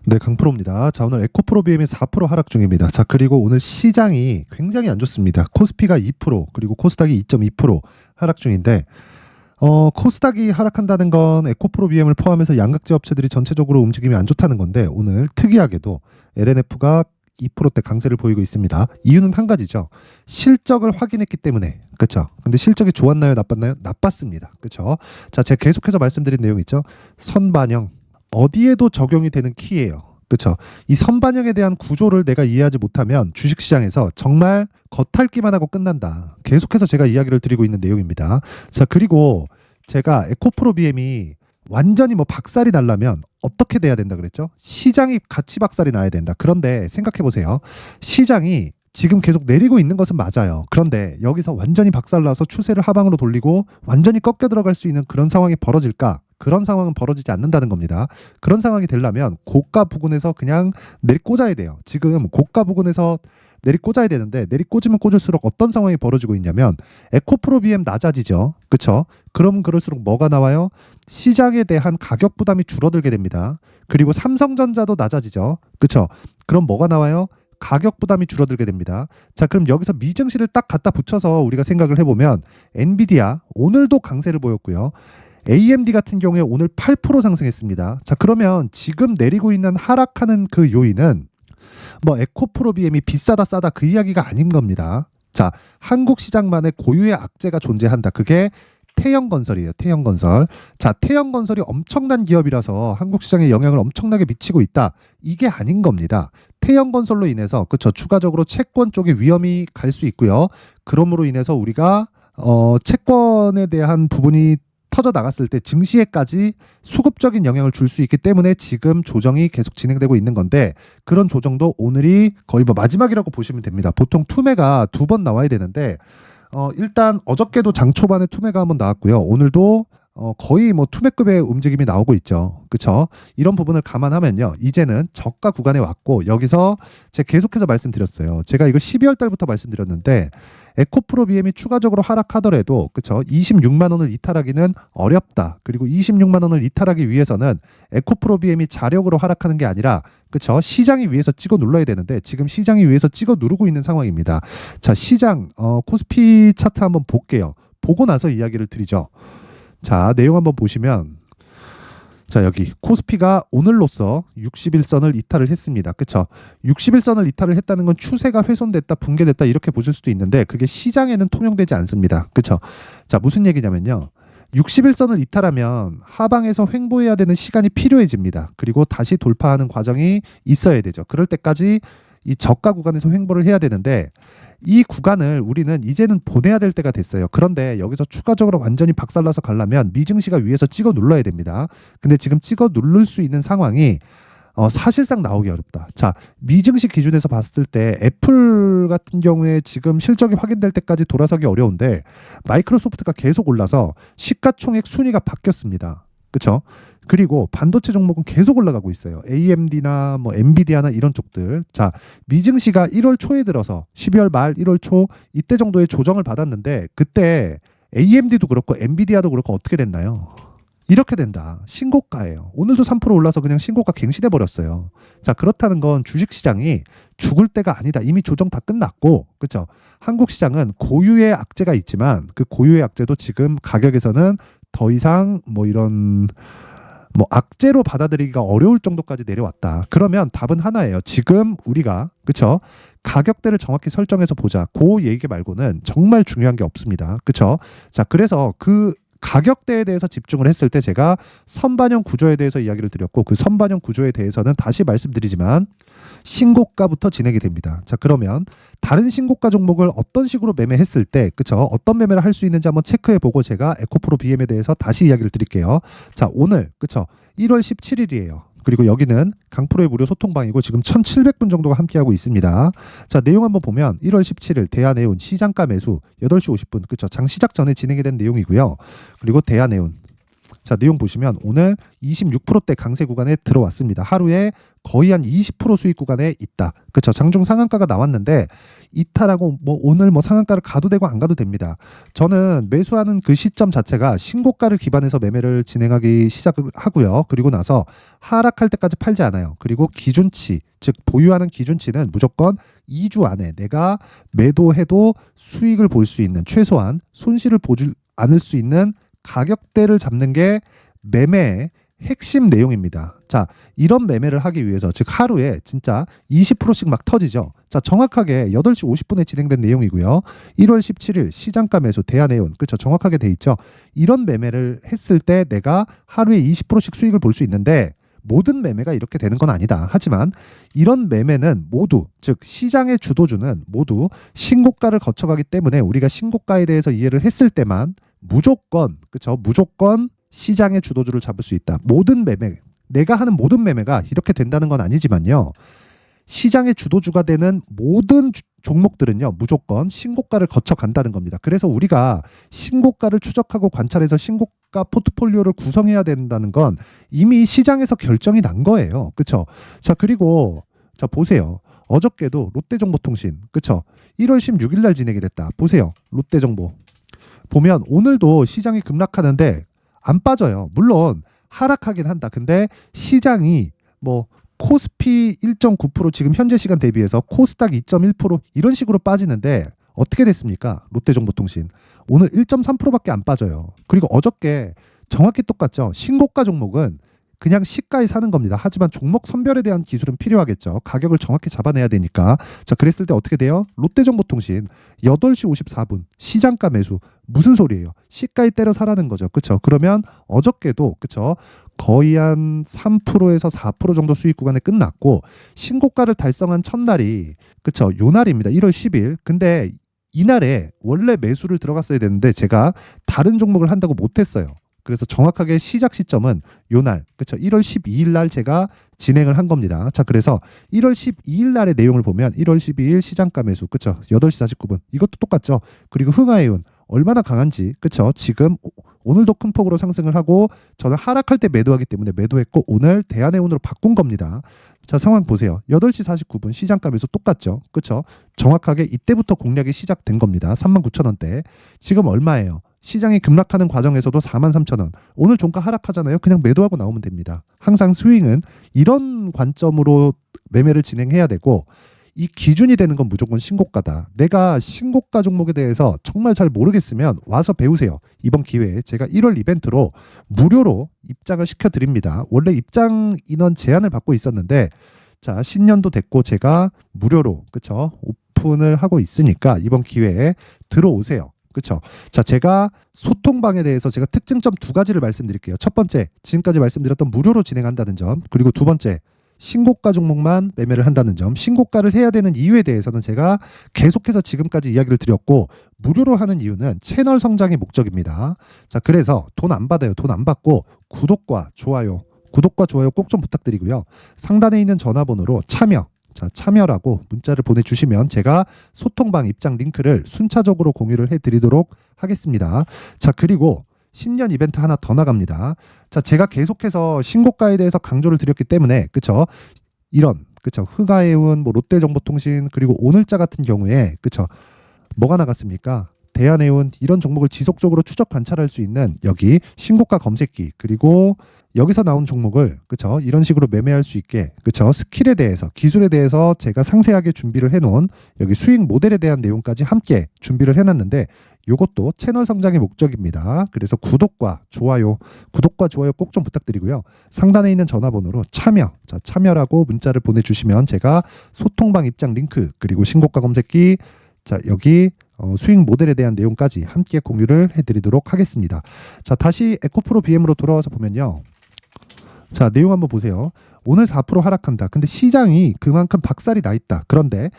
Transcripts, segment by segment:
네, 강프로입니다. 자, 오늘 에코프로 BM이 4% 하락 중입니다. 자, 그리고 오늘 시장이 굉장히 안 좋습니다. 코스피가 2%, 그리고 코스닥이 2.2% 하락 중인데, 코스닥이 하락한다는 건 에코프로 BM을 포함해서 양극재 업체들이 전체적으로 움직임이 안 좋다는 건데, 오늘 특이하게도 LNF가 2%대 강세를 보이고 있습니다. 이유는 한 가지죠. 실적을 확인했기 때문에. 그렇죠? 근데 실적이 좋았나요, 나빴나요? 나빴습니다. 그렇죠? 자, 제가 계속해서 말씀드린 내용 있죠. 선반영. 어디에도 적용이 되는 키예요. 그렇죠? 이 선반영에 대한 구조를 내가 이해하지 못하면 주식시장에서 정말 겉핥기만 하고 끝난다. 계속해서 제가 이야기를 드리고 있는 내용입니다. 자, 그리고 제가 에코프로 BM이 완전히 뭐 박살이 나려면 어떻게 돼야 된다 그랬죠? 시장이 같이 박살이 나야 된다. 그런데 생각해 보세요. 시장이 지금 계속 내리고 있는 것은 맞아요. 그런데 여기서 완전히 박살나서 추세를 하방으로 돌리고 완전히 꺾여 들어갈 수 있는 그런 상황이 벌어질까? 그런 상황은 벌어지지 않는다는 겁니다. 그런 상황이 되려면 고가 부근에서 그냥 내리꽂아야 돼요. 지금 고가 부근에서 내리꽂아야 되는데 내리꽂으면 꽂을수록 어떤 상황이 벌어지고 있냐면 에코프로 BM 낮아지죠. 그렇죠? 그럼 그럴수록 뭐가 나와요? 시장에 대한 가격 부담이 줄어들게 됩니다. 그리고 삼성전자도 낮아지죠. 그렇죠? 그럼 뭐가 나와요? 가격 부담이 줄어들게 됩니다. 자, 그럼 여기서 미증시를 딱 갖다 붙여서 우리가 생각을 해보면 엔비디아 오늘도 강세를 보였고요. AMD 같은 경우에 오늘 8% 상승했습니다. 자, 그러면 지금 내리고 있는 하락하는 그 요인은 뭐 에코프로 BM이 비싸다 싸다 그 이야기가 아닌 겁니다. 자, 한국 시장만의 고유의 악재가 존재한다. 그게 태형건설이에요. 태형건설. 자, 태형건설이 엄청난 기업이라서 한국 시장에 영향을 엄청나게 미치고 있다. 이게 아닌 겁니다. 태형건설로 인해서 그쵸 추가적으로 채권 쪽에 위험이 갈 수 있고요. 그러므로 인해서 우리가 채권에 대한 부분이 터져 나갔을 때 증시에까지 수급적인 영향을 줄 수 있기 때문에 지금 조정이 계속 진행되고 있는 건데 그런 조정도 오늘이 거의 뭐 마지막이라고 보시면 됩니다. 보통 투매가 2번 나와야 되는데 일단 어저께도 장 초반에 투매가 한번 나왔고요. 오늘도 거의 뭐 투매급의 움직임이 나오고 있죠. 그렇죠? 이런 부분을 감안하면요. 이제는 저가 구간에 왔고 여기서 제가 계속해서 말씀드렸어요. 제가 이거 12월 달부터 말씀드렸는데 에코프로 BM이 추가적으로 하락하더라도 그렇죠? 26만 원을 이탈하기는 어렵다. 그리고 26만 원을 이탈하기 위해서는 에코프로 BM이 자력으로 하락하는 게 아니라 그렇죠? 시장이 위에서 찍어 눌러야 되는데 지금 시장이 위에서 찍어 누르고 있는 상황입니다. 자, 시장 코스피 차트 한번 볼게요. 보고 나서 이야기를 드리죠. 자, 내용 한번 보시면 자, 여기 코스피가 오늘로써 60일선을 이탈을 했습니다. 그쵸? 60일선을 이탈을 했다는 건 추세가 훼손됐다, 붕괴됐다 이렇게 보실 수도 있는데 그게 시장에는 통용되지 않습니다. 그쵸? 자, 무슨 얘기냐면요. 60일선을 이탈하면 하방에서 횡보해야 되는 시간이 필요해집니다. 그리고 다시 돌파하는 과정이 있어야 되죠. 그럴 때까지 이 저가 구간에서 횡보를 해야 되는데 이 구간을 우리는 이제는 보내야 될 때가 됐어요. 그런데 여기서 추가적으로 완전히 박살나서 가려면 미증시가 위에서 찍어 눌러야 됩니다. 근데 지금 찍어 누를 수 있는 상황이 사실상 나오기 어렵다. 자, 미증시 기준에서 봤을 때 애플 같은 경우에 지금 실적이 확인될 때까지 돌아서기 어려운데 마이크로소프트가 계속 올라서 시가총액 순위가 바뀌었습니다. 그렇죠? 그리고 반도체 종목은 계속 올라가고 있어요. AMD나 뭐 엔비디아나 이런 쪽들. 자, 미증시가 1월 초에 들어서 12월 말 1월 초 이때 정도의 조정을 받았는데 그때 AMD도 그렇고 엔비디아도 그렇고 어떻게 됐나요? 이렇게 된다. 신고가예요. 오늘도 3% 올라서 그냥 신고가 갱신해 버렸어요. 자, 그렇다는 건 주식시장이 죽을 때가 아니다. 이미 조정 다 끝났고, 그렇죠? 한국 시장은 고유의 악재가 있지만 그 고유의 악재도 지금 가격에서는 더 이상 뭐 이런 뭐 악재로 받아들이기가 어려울 정도까지 내려왔다. 그러면 답은 하나예요. 지금 우리가 그쵸? 가격대를 정확히 설정해서 보자. 그 얘기 말고는 정말 중요한 게 없습니다. 그쵸? 자, 그래서 그 가격대에 대해서 집중을 했을 때 제가 선반영 구조에 대해서 이야기를 드렸고 그 선반영 구조에 대해서는 다시 말씀드리지만 신고가부터 진행이 됩니다. 자, 그러면 다른 신고가 종목을 어떤 식으로 매매했을 때 그쵸? 어떤 매매를 할 수 있는지 한번 체크해 보고 제가 에코프로 BM에 대해서 다시 이야기를 드릴게요. 자, 오늘 그쵸? 1월 17일이에요. 그리고 여기는 강프로의 무료 소통방이고 지금 1700분 정도가 함께하고 있습니다. 자, 내용 한번 보면 1월 17일 대한해운 시장가 매수 8시 50분 그쵸? 장 시작 전에 진행이 된 내용이고요. 그리고 대한해운 자, 내용 보시면 오늘 26%대 강세 구간에 들어왔습니다. 하루에 거의 한 20% 수익 구간에 있다. 그렇죠. 장중 상한가가 나왔는데 이탈하고 뭐 오늘 뭐 상한가를 가도 되고 안 가도 됩니다. 저는 매수하는 그 시점 자체가 신고가를 기반해서 매매를 진행하기 시작을 하고요. 그리고 나서 하락할 때까지 팔지 않아요. 그리고 기준치, 즉 보유하는 기준치는 무조건 2주 안에 내가 매도해도 수익을 볼 수 있는, 최소한 손실을 보지 않을 수 있는 가격대를 잡는 게 매매의 핵심 내용입니다. 자, 이런 매매를 하기 위해서, 즉 하루에 진짜 20%씩 막 터지죠. 자, 정확하게 8시 50분에 진행된 내용이고요. 1월 17일 시장가 매수 대한해운, 그렇죠, 정확하게 돼 있죠. 이런 매매를 했을 때 내가 하루에 20%씩 수익을 볼 수 있는데, 모든 매매가 이렇게 되는 건 아니다. 하지만 이런 매매는 모두, 즉 시장의 주도주는 모두 신고가를 거쳐가기 때문에 우리가 신고가에 대해서 이해를 했을 때만 무조건, 그렇죠, 무조건 시장의 주도주를 잡을 수 있다. 모든 매매, 내가 하는 모든 매매가 이렇게 된다는 건 아니지만요, 시장의 주도주가 되는 모든 종목들은요 무조건 신고가를 거쳐 간다는 겁니다. 그래서 우리가 신고가를 추적하고 관찰해서 신고가 포트폴리오를 구성해야 된다는 건 이미 시장에서 결정이 난 거예요. 그렇죠? 자, 그리고 자 보세요. 어저께도 롯데정보통신, 그렇죠, 1월 16일 날 진행이 됐다. 보세요. 롯데정보 보면 오늘도 시장이 급락하는데 안 빠져요. 물론 하락하긴 한다. 근데 시장이 뭐 코스피 1.9% 지금 현재 시간 대비해서 코스닥 2.1% 이런 식으로 빠지는데 어떻게 됐습니까? 롯데정보통신 오늘 1.3%밖에 안 빠져요. 그리고 어저께 정확히 똑같죠. 신고가 종목은 그냥 시가에 사는 겁니다. 하지만 종목 선별에 대한 기술은 필요하겠죠. 가격을 정확히 잡아내야 되니까. 자, 그랬을 때 어떻게 돼요? 롯데정보통신 8시 54분 시장가 매수. 무슨 소리예요? 시가에 때려 사라는 거죠. 그렇죠? 그러면 어저께도, 그렇죠, 거의 한 3%에서 4% 정도 수익 구간에 끝났고, 신고가를 달성한 첫날이, 그렇죠, 요 날입니다. 1월 10일. 근데 이날에 원래 매수를 들어갔어야 되는데 제가 다른 종목을 한다고 못했어요. 그래서 정확하게 시작 시점은 요날, 그렇죠, 1월 12일 날 제가 진행을 한 겁니다. 자, 그래서 1월 12일 날의 내용을 보면 1월 12일 시장가 매수, 그렇죠, 8시 49분 이것도 똑같죠. 그리고 흥하해운 얼마나 강한지, 그렇죠, 지금 오늘도 큰 폭으로 상승을 하고 저는 하락할 때 매도하기 때문에 매도했고 오늘 대한해운으로 바꾼 겁니다. 자, 상황 보세요. 8시 49분 시장가 매수 똑같죠. 그렇죠, 정확하게 이때부터 공략이 시작된 겁니다. 39,000원대. 지금 얼마예요? 시장이 급락하는 과정에서도 43,000원. 오늘 종가 하락하잖아요. 그냥 매도하고 나오면 됩니다. 항상 스윙은 이런 관점으로 매매를 진행해야 되고, 이 기준이 되는 건 무조건 신고가다. 내가 신고가 종목에 대해서 정말 잘 모르겠으면 와서 배우세요. 이번 기회에 제가 1월 이벤트로 무료로 입장을 시켜드립니다. 원래 입장 인원 제한을 받고 있었는데, 자, 신년도 됐고 제가 무료로, 그쵸, 오픈을 하고 있으니까 이번 기회에 들어오세요. 그렇죠. 자, 제가 소통방에 대해서 제가 특징점 2가지를 말씀드릴게요. 첫 번째, 지금까지 말씀드렸던 무료로 진행한다는 점, 그리고 두 번째, 신고가 종목만 매매를 한다는 점. 신고가를 해야 되는 이유에 대해서는 제가 계속해서 지금까지 이야기를 드렸고, 무료로 하는 이유는 채널 성장의 목적입니다. 자, 그래서 돈 안 받아요. 돈 안 받고 구독과 좋아요 꼭 좀 부탁드리고요. 상단에 있는 전화번호로 참여, 자, 참여라고 문자를 보내주시면 제가 소통방 입장 링크를 순차적으로 공유를 해드리도록 하겠습니다. 자, 그리고 신년 이벤트 하나 더 나갑니다. 자, 제가 계속해서 신고가에 대해서 강조를 드렸기 때문에, 그쵸, 이런, 그쵸, 흥하해운, 뭐 롯데정보통신, 그리고 오늘자 같은 경우에, 그쵸, 뭐가 나갔습니까? 대한해운, 이런 종목을 지속적으로 추적 관찰할 수 있는 여기 신고가 검색기, 그리고 여기서 나온 종목을, 그쵸, 이런 식으로 매매할 수 있게, 그쵸, 스킬에 대해서, 기술에 대해서 제가 상세하게 준비를 해놓은 여기 수익 모델에 대한 내용까지 함께 준비를 해놨는데, 요것도 채널 성장의 목적입니다. 그래서 구독과 좋아요 꼭 좀 부탁드리고요. 상단에 있는 전화번호로 참여, 자, 참여라고 문자를 보내주시면 제가 소통방 입장 링크, 그리고 신고가 검색기, 자, 여기 수익 모델에 대한 내용까지 함께 공유를 해드리도록 하겠습니다. 자, 다시 에코프로 BM으로 돌아와서 보면요. 자, 내용 한번 보세요. 오늘 4% 하락한다. 근데 시장이 그만큼 박살이 나 있다. 그런데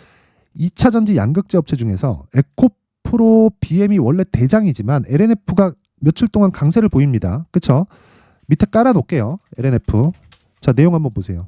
2차전지 양극재 업체 중에서 에코프로 BM이 원래 대장이지만 LNF가 며칠 동안 강세를 보입니다. 그쵸? 밑에 깔아놓을게요. LNF. 자, 내용 한번 보세요.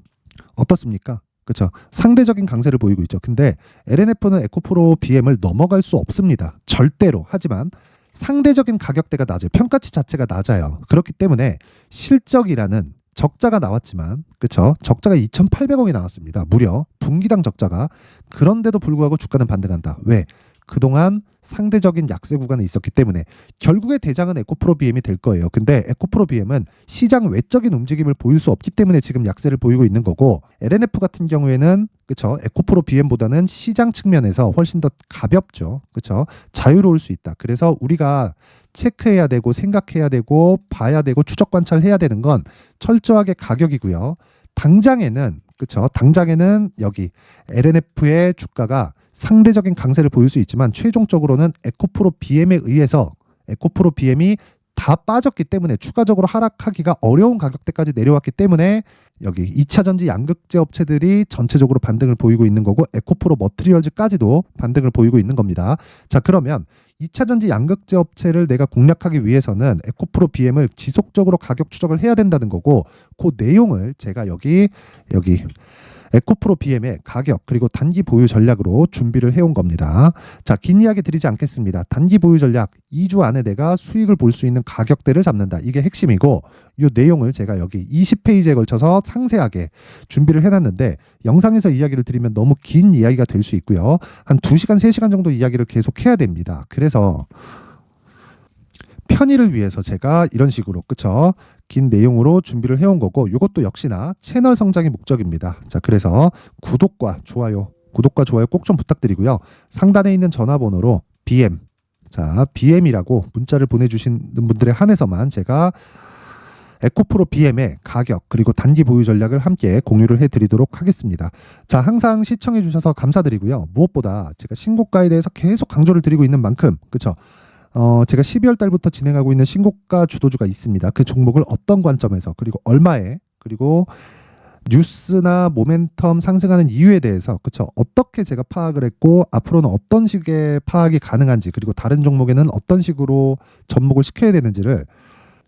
어떻습니까? 그렇죠. 상대적인 강세를 보이고 있죠. 근데 LNF는 에코프로 BM을 넘어갈 수 없습니다. 절대로. 하지만 상대적인 가격대가 낮아요. 평가치 자체가 낮아요. 그렇기 때문에 실적이라는 적자가 나왔지만, 그쵸? 적자가 2,800억이 나왔습니다. 무려 분기당 적자가. 그런데도 불구하고 주가는 반등한다. 왜? 그동안 상대적인 약세 구간에 있었기 때문에. 결국에 대장은 에코프로 BM이 될 거예요. 근데 에코프로 BM은 시장 외적인 움직임을 보일 수 없기 때문에 지금 약세를 보이고 있는 거고, LNF 같은 경우에는 그쵸? 에코프로 BM보다는 시장 측면에서 훨씬 더 가볍죠. 그쵸? 자유로울 수 있다. 그래서 우리가 체크해야 되고 생각해야 되고 봐야 되고 추적 관찰해야 되는 건 철저하게 가격이고요. 당장에는 그쵸? 당장에는 여기 LNF의 주가가 상대적인 강세를 보일 수 있지만 최종적으로는 에코프로 BM에 의해서 에코프로 BM이 다 빠졌기 때문에 추가적으로 하락하기가 어려운 가격대까지 내려왔기 때문에 여기 2차전지 양극재 업체들이 전체적으로 반등을 보이고 있는 거고, 에코프로 머티리얼즈까지도 반등을 보이고 있는 겁니다. 자, 그러면 2차전지 양극재 업체를 내가 공략하기 위해서는 에코프로 BM을 지속적으로 가격 추적을 해야 된다는 거고, 그 내용을 제가 여기 에코프로 BM의 가격 그리고 단기 보유 전략으로 준비를 해온 겁니다. 자, 긴 이야기 드리지 않겠습니다. 단기 보유 전략 2주 안에 내가 수익을 볼 수 있는 가격대를 잡는다. 이게 핵심이고, 이 내용을 제가 여기 20페이지에 걸쳐서 상세하게 준비를 해놨는데, 영상에서 이야기를 드리면 너무 긴 이야기가 될 수 있고요. 한 2시간, 3시간 정도 이야기를 계속 해야 됩니다. 그래서 편의를 위해서 제가 이런 식으로 그쵸? 긴 내용으로 준비를 해온 거고, 이것도 역시나 채널 성장의 목적입니다. 자, 그래서 구독과 좋아요 꼭 좀 부탁드리고요. 상단에 있는 전화번호로 BM, 자, BM이라고 문자를 보내주신 분들에 한해서만 제가 에코프로 BM의 가격 그리고 단기 보유 전략을 함께 공유를 해드리도록 하겠습니다. 자, 항상 시청해 주셔서 감사드리고요. 무엇보다 제가 신고가에 대해서 계속 강조를 드리고 있는 만큼 그쵸? 제가 12월 달부터 진행하고 있는 신고가 주도주가 있습니다. 그 종목을 어떤 관점에서 그리고 얼마에, 그리고 뉴스나 모멘텀 상승하는 이유에 대해서 그쵸? 어떻게 제가 파악을 했고 앞으로는 어떤 식의 파악이 가능한지, 그리고 다른 종목에는 어떤 식으로 접목을 시켜야 되는지를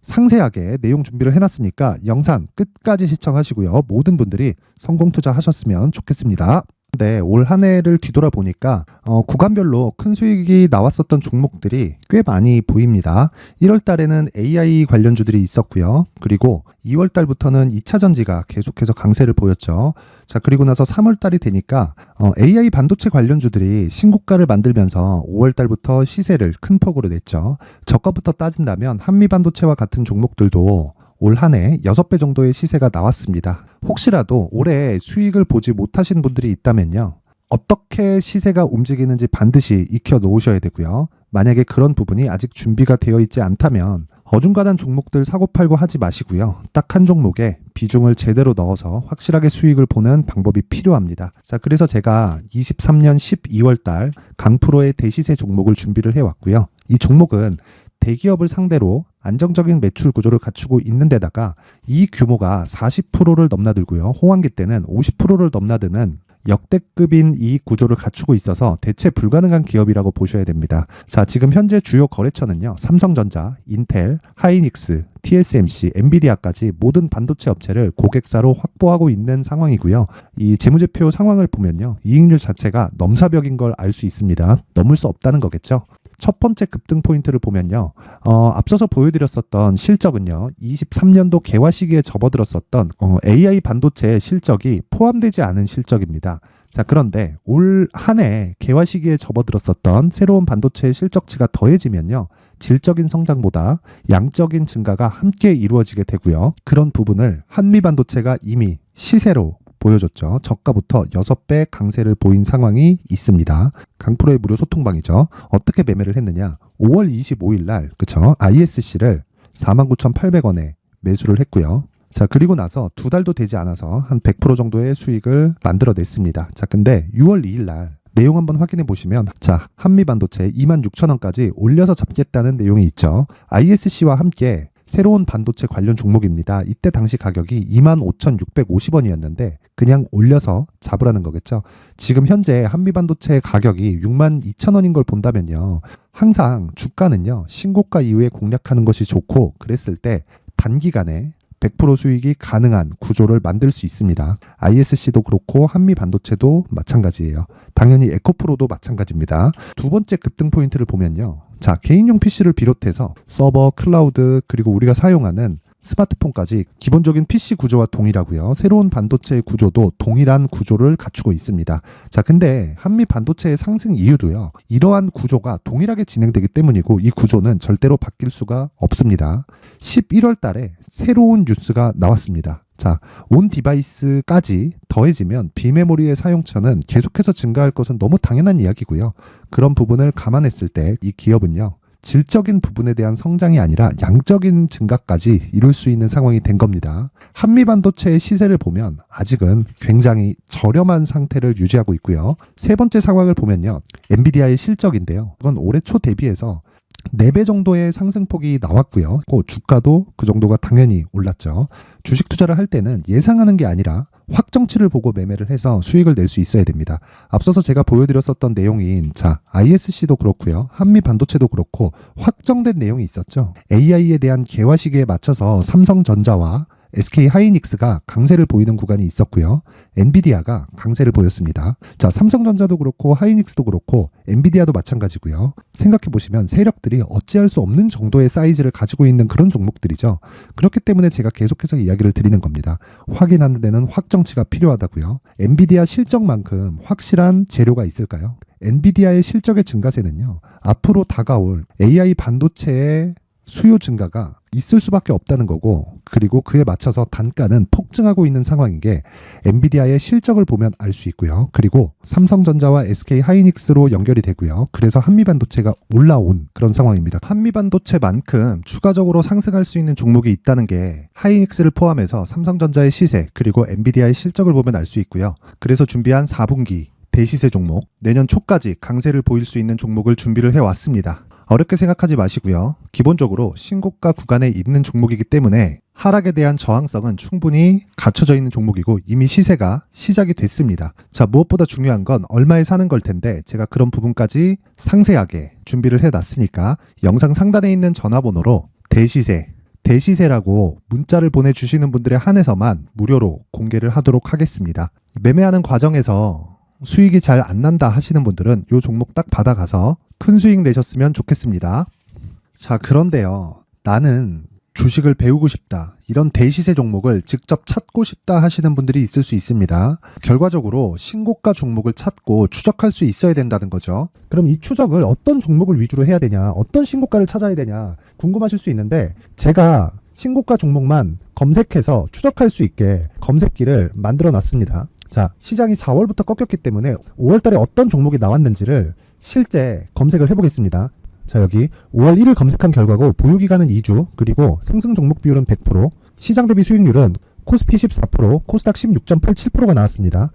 상세하게 내용 준비를 해놨으니까 영상 끝까지 시청하시고요. 모든 분들이 성공 투자하셨으면 좋겠습니다. 네, 올 한 해를 뒤돌아보니까 구간별로 큰 수익이 나왔었던 종목들이 꽤 많이 보입니다. 1월 달에는 AI 관련주들이 있었고요. 그리고 2월 달부터는 2차전지가 계속해서 강세를 보였죠. 자, 그리고 나서 3월 달이 되니까 AI 반도체 관련주들이 신고가를 만들면서 5월 달부터 시세를 큰 폭으로 냈죠. 저가부터 따진다면 한미반도체와 같은 종목들도 올 한 해 6배 정도의 시세가 나왔습니다. 혹시라도 올해 수익을 보지 못하신 분들이 있다면요, 어떻게 시세가 움직이는지 반드시 익혀 놓으셔야 되고요. 만약에 그런 부분이 아직 준비가 되어 있지 않다면 어중간한 종목들 사고팔고 하지 마시고요. 딱 한 종목에 비중을 제대로 넣어서 확실하게 수익을 보는 방법이 필요합니다. 자, 그래서 제가 23년 12월 달 강프로의 대시세 종목을 준비를 해왔고요. 이 종목은 대기업을 상대로 안정적인 매출 구조를 갖추고 있는 데다가 이 규모가 40%를 넘나들고요. 호황기 때는 50%를 넘나드는 역대급인 이익 구조를 갖추고 있어서 대체 불가능한 기업이라고 보셔야 됩니다. 자, 지금 현재 주요 거래처는요, 삼성전자, 인텔, 하이닉스, TSMC, 엔비디아까지 모든 반도체 업체를 고객사로 확보하고 있는 상황이고요. 이 재무제표 상황을 보면요, 이익률 자체가 넘사벽인 걸 알 수 있습니다. 넘을 수 없다는 거겠죠. 첫 번째 급등 포인트를 보면요, 앞서서 보여드렸었던 실적은요, 23년도 개화 시기에 접어들었었던 AI 반도체 실적이 포함되지 않은 실적입니다. 자, 그런데 올 한 해 개화 시기에 접어들었었던 새로운 반도체 실적치가 더해지면요, 질적인 성장보다 양적인 증가가 함께 이루어지게 되고요. 그런 부분을 한미반도체가 이미 시세로 보여줬죠. 저가부터 6배 강세를 보인 상황이 있습니다. 강프로의 무료 소통방이죠. 어떻게 매매를 했느냐? 5월 25일 날 그쵸? ISC를 49,800원에 매수를 했고요. 자, 그리고 나서 2달도 되지 않아서 한 100% 정도의 수익을 만들어냈습니다. 자, 근데 6월 2일 날 내용 한번 확인해 보시면, 자, 한미반도체 26,000원까지 올려서 잡겠다는 내용이 있죠. ISC와 함께 새로운 반도체 관련 종목입니다. 이때 당시 가격이 25,650원이었는데 그냥 올려서 잡으라는 거겠죠. 지금 현재 한미반도체 가격이 62,000원인 걸 본다면요, 항상 주가는요, 신고가 이후에 공략하는 것이 좋고, 그랬을 때 단기간에 100% 수익이 가능한 구조를 만들 수 있습니다. ISC도 그렇고 한미반도체도 마찬가지예요. 당연히 에코프로도 마찬가지입니다. 두 번째 급등 포인트를 보면요. 자, 개인용 PC를 비롯해서 서버, 클라우드, 그리고 우리가 사용하는 스마트폰까지 기본적인 PC 구조와 동일하고요. 새로운 반도체의 구조도 동일한 구조를 갖추고 있습니다. 자, 근데 한미 반도체의 상승 이유도요. 이러한 구조가 동일하게 진행되기 때문이고 이 구조는 절대로 바뀔 수가 없습니다. 11월 달에 새로운 뉴스가 나왔습니다. 자, 온 디바이스까지 더해지면 비메모리의 사용처는 계속해서 증가할 것은 너무 당연한 이야기고요. 그런 부분을 감안했을 때 이 기업은요. 질적인 부분에 대한 성장이 아니라 양적인 증가까지 이룰 수 있는 상황이 된 겁니다. 한미반도체의 시세를 보면 아직은 굉장히 저렴한 상태를 유지하고 있고요. 세 번째 상황을 보면요. 엔비디아의 실적인데요. 이건 올해 초 대비해서 4배 정도의 상승폭이 나왔고요. 주가도 그 정도가 당연히 올랐죠. 주식 투자를 할 때는 예상하는 게 아니라 확정치를 보고 매매를 해서 수익을 낼 수 있어야 됩니다. 앞서서 제가 보여드렸었던 내용인 ISC도 그렇고요. 한미 반도체도 그렇고 확정된 내용이 있었죠. AI에 대한 개화 시기에 맞춰서 삼성전자와 SK 하이닉스가 강세를 보이는 구간이 있었고요. 엔비디아가 강세를 보였습니다. 자, 삼성전자도 그렇고 하이닉스도 그렇고 엔비디아도 마찬가지고요. 생각해 보시면 세력들이 어찌할 수 없는 정도의 사이즈를 가지고 있는 그런 종목들이죠. 그렇기 때문에 제가 계속해서 이야기를 드리는 겁니다. 확인하는 데는 확정치가 필요하다고요. 엔비디아 실적만큼 확실한 재료가 있을까요? 엔비디아의 실적의 증가세는요. 앞으로 다가올 AI 반도체의 수요 증가가 있을 수밖에 없다는 거고, 그리고 그에 맞춰서 단가는 폭증하고 있는 상황인 게 엔비디아의 실적을 보면 알 수 있고요. 그리고 삼성전자와 SK 하이닉스로 연결이 되고요. 그래서 한미반도체가 올라온 그런 상황입니다. 한미반도체만큼 추가적으로 상승할 수 있는 종목이 있다는 게 하이닉스를 포함해서 삼성전자의 시세 그리고 엔비디아의 실적을 보면 알 수 있고요. 그래서 준비한 4분기 대시세 종목, 내년 초까지 강세를 보일 수 있는 종목을 준비를 해왔습니다. 어렵게 생각하지 마시고요. 기본적으로 신고가 구간에 있는 종목이기 때문에 하락에 대한 저항성은 충분히 갖춰져 있는 종목이고 이미 시세가 시작이 됐습니다. 자, 무엇보다 중요한 건 얼마에 사는 걸 텐데 제가 그런 부분까지 상세하게 준비를 해놨으니까 영상 상단에 있는 전화번호로 대시세라고 문자를 보내주시는 분들에 한해서만 무료로 공개를 하도록 하겠습니다. 매매하는 과정에서 수익이 잘 안 난다 하시는 분들은 이 종목 딱 받아가서 큰 수익 내셨으면 좋겠습니다. 자, 그런데요. 나는 주식을 배우고 싶다. 이런 대시세 종목을 직접 찾고 싶다 하시는 분들이 있을 수 있습니다. 결과적으로 신고가 종목을 찾고 추적할 수 있어야 된다는 거죠. 그럼 이 추적을 어떤 종목을 위주로 해야 되냐, 어떤 신고가를 찾아야 되냐 궁금하실 수 있는데 제가 신고가 종목만 검색해서 추적할 수 있게 검색기를 만들어 놨습니다. 자, 시장이 4월부터 꺾였기 때문에 5월 달에 어떤 종목이 나왔는지를 실제 검색을 해보겠습니다. 자, 여기 5월 1일 검색한 결과고 보유기간은 2주, 그리고 상승 종목 비율은 100%, 시장 대비 수익률은 코스피 14%, 코스닥 16.87%가 나왔습니다.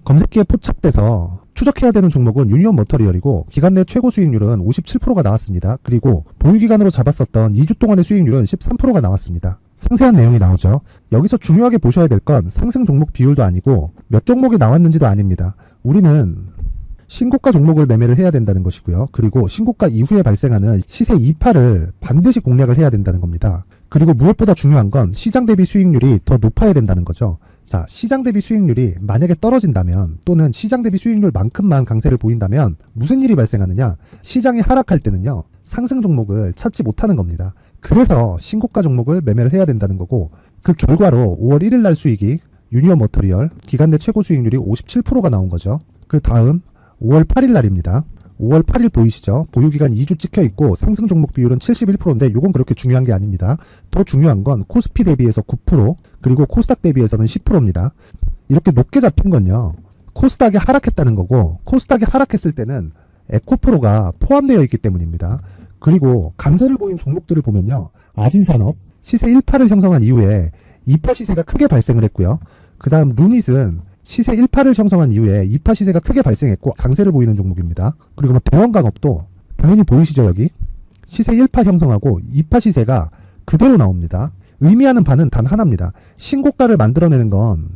검색기에 포착돼서 추적해야 되는 종목은 유니온 머터리얼이고 기간 내 최고 수익률은 57%가 나왔습니다. 그리고 보유기간으로 잡았었던 2주 동안의 수익률은 13%가 나왔습니다. 상세한 내용이 나오죠. 여기서 중요하게 보셔야 될 건 상승 종목 비율도 아니고 몇 종목이 나왔는지도 아닙니다. 우리는 신고가 종목을 매매를 해야 된다는 것이고요. 그리고 신고가 이후에 발생하는 시세 이파를 반드시 공략을 해야 된다는 겁니다. 그리고 무엇보다 중요한 건 시장 대비 수익률이 더 높아야 된다는 거죠. 자, 시장 대비 수익률이 만약에 떨어진다면 또는 시장 대비 수익률만큼만 강세를 보인다면 무슨 일이 발생하느냐? 시장이 하락할 때는요. 상승 종목을 찾지 못하는 겁니다. 그래서 신고가 종목을 매매를 해야 된다는 거고 그 결과로 5월 1일 날 수익이 유니온 머터리얼 기간 내 최고 수익률이 57%가 나온 거죠. 그 다음 5월 8일 날입니다. 5월 8일 보이시죠? 보유기간 2주 찍혀 있고 상승 종목 비율은 71%인데 이건 그렇게 중요한 게 아닙니다. 더 중요한 건 코스피 대비해서 9%, 그리고 코스닥 대비해서는 10%입니다. 이렇게 높게 잡힌 건요. 코스닥이 하락했다는 거고 코스닥이 하락했을 때는 에코프로가 포함되어 있기 때문입니다. 그리고 강세를 보인 종목들을 보면요. 아진산업 시세 1파를 형성한 이후에 2파 시세가 크게 발생을 했고요. 그 다음 루닛은 시세 1파를 형성한 이후에 2파 시세가 크게 발생했고 강세를 보이는 종목입니다. 그리고 대원강업도 당연히 보이시죠 여기? 시세 1파 형성하고 2파 시세가 그대로 나옵니다. 의미하는 바는 단 하나입니다. 신고가를 만들어내는 건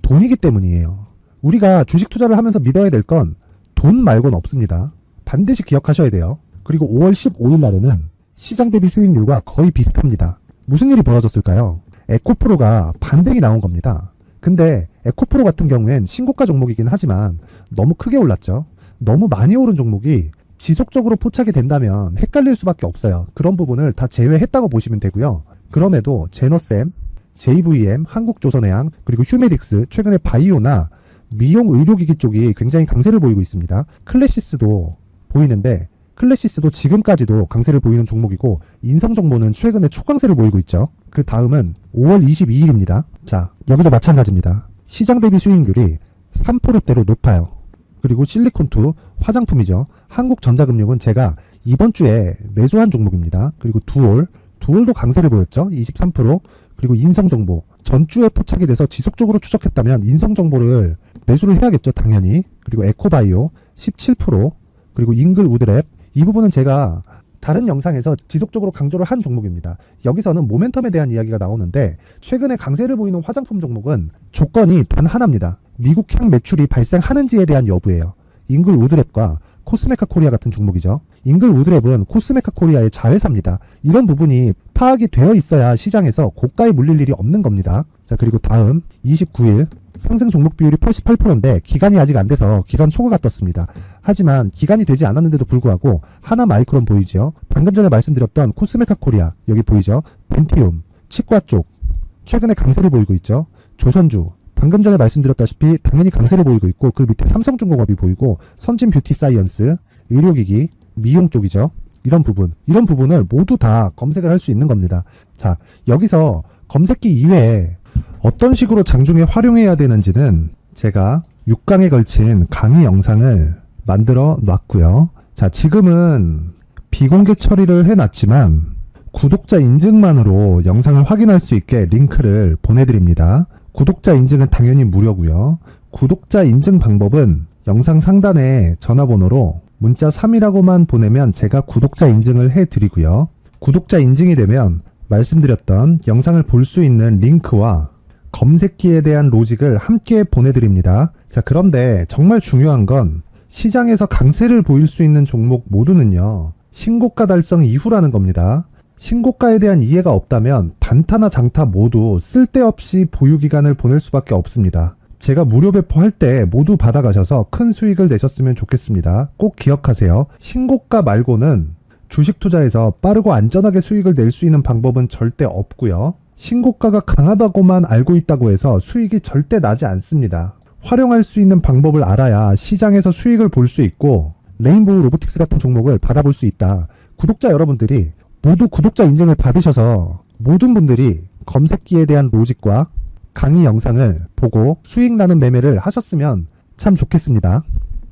돈이기 때문이에요. 우리가 주식 투자를 하면서 믿어야 될 건 돈 말고는 없습니다. 반드시 기억하셔야 돼요. 그리고 5월 15일 날에는 시장 대비 수익률과 거의 비슷합니다. 무슨 일이 벌어졌을까요? 에코프로가 반등이 나온 겁니다. 근데 에코프로 같은 경우엔 신고가 종목이긴 하지만 너무 크게 올랐죠. 너무 많이 오른 종목이 지속적으로 포착이 된다면 헷갈릴 수밖에 없어요. 그런 부분을 다 제외했다고 보시면 되고요. 그럼에도 제너셈, JVM, 한국조선해양, 그리고 휴메딕스, 최근에 바이오나 미용 의료기기 쪽이 굉장히 강세를 보이고 있습니다. 클래시스도 보이는데 클래시스도 지금까지도 강세를 보이는 종목이고 인성정보는 최근에 초강세를 보이고 있죠. 그 다음은 5월 22일입니다. 자, 여기도 마찬가지입니다. 시장 대비 수익률이 3%대로 높아요. 그리고 실리콘2 화장품이죠. 한국전자금융은 제가 이번 주에 매수한 종목입니다. 그리고 두올도 강세를 보였죠. 23%. 그리고 인성정보 전주에 포착이 돼서 지속적으로 추적했다면 인성정보를 매수를 해야겠죠. 당연히. 그리고 에코바이오 17%. 그리고 잉글 우드랩 이 부분은 제가 다른 영상에서 지속적으로 강조를 한 종목입니다. 여기서는 모멘텀에 대한 이야기가 나오는데 최근에 강세를 보이는 화장품 종목은 조건이 단 하나입니다. 미국향 매출이 발생하는지에 대한 여부예요. 잉글 우드랩과 코스메카 코리아 같은 종목이죠. 잉글 우드랩은 코스메카 코리아의 자회사입니다. 이런 부분이 파악이 되어 있어야 시장에서 고가에 물릴 일이 없는 겁니다. 자, 그리고 다음 29일 상승 종목 비율이 88%인데 기간이 아직 안 돼서 기간 초과가 떴습니다. 하지만 기간이 되지 않았는데도 불구하고 하나 마이크론 보이죠. 방금 전에 말씀드렸던 코스메카 코리아 여기 보이죠. 벤티움, 치과 쪽 최근에 강세를 보이고 있죠. 조선주 방금 전에 말씀드렸다시피 당연히 강세를 보이고 있고 그 밑에 삼성중공업이 보이고 선진 뷰티 사이언스, 의료기기, 미용 쪽이죠. 이런 부분을 모두 다 검색을 할 수 있는 겁니다. 자, 여기서 검색기 이외에 어떤 식으로 장중에 활용해야 되는지는 제가 6강에 걸친 강의 영상을 만들어 놨고요. 자, 지금은 비공개 처리를 해놨지만 구독자 인증만으로 영상을 확인할 수 있게 링크를 보내드립니다. 구독자 인증은 당연히 무료고요. 구독자 인증 방법은 영상 상단에 전화번호로 문자 3이라고만 보내면 제가 구독자 인증을 해드리고요. 구독자 인증이 되면 말씀드렸던 영상을 볼 수 있는 링크와 검색기에 대한 로직을 함께 보내드립니다. 자, 그런데 정말 중요한 건 시장에서 강세를 보일 수 있는 종목 모두는요. 신고가 달성 이후라는 겁니다. 신고가에 대한 이해가 없다면 단타나 장타 모두 쓸데없이 보유기간을 보낼 수밖에 없습니다. 제가 무료 배포할 때 모두 받아가셔서 큰 수익을 내셨으면 좋겠습니다. 꼭 기억하세요. 신고가 말고는 주식 투자에서 빠르고 안전하게 수익을 낼 수 있는 방법은 절대 없고요. 신고가가 강하다고만 알고 있다고 해서 수익이 절대 나지 않습니다. 활용할 수 있는 방법을 알아야 시장에서 수익을 볼 수 있고 레인보우 로보틱스 같은 종목을 받아볼 수 있다. 구독자 여러분들이 모두 구독자 인증을 받으셔서 모든 분들이 검색기에 대한 로직과 강의 영상을 보고 수익 나는 매매를 하셨으면 참 좋겠습니다.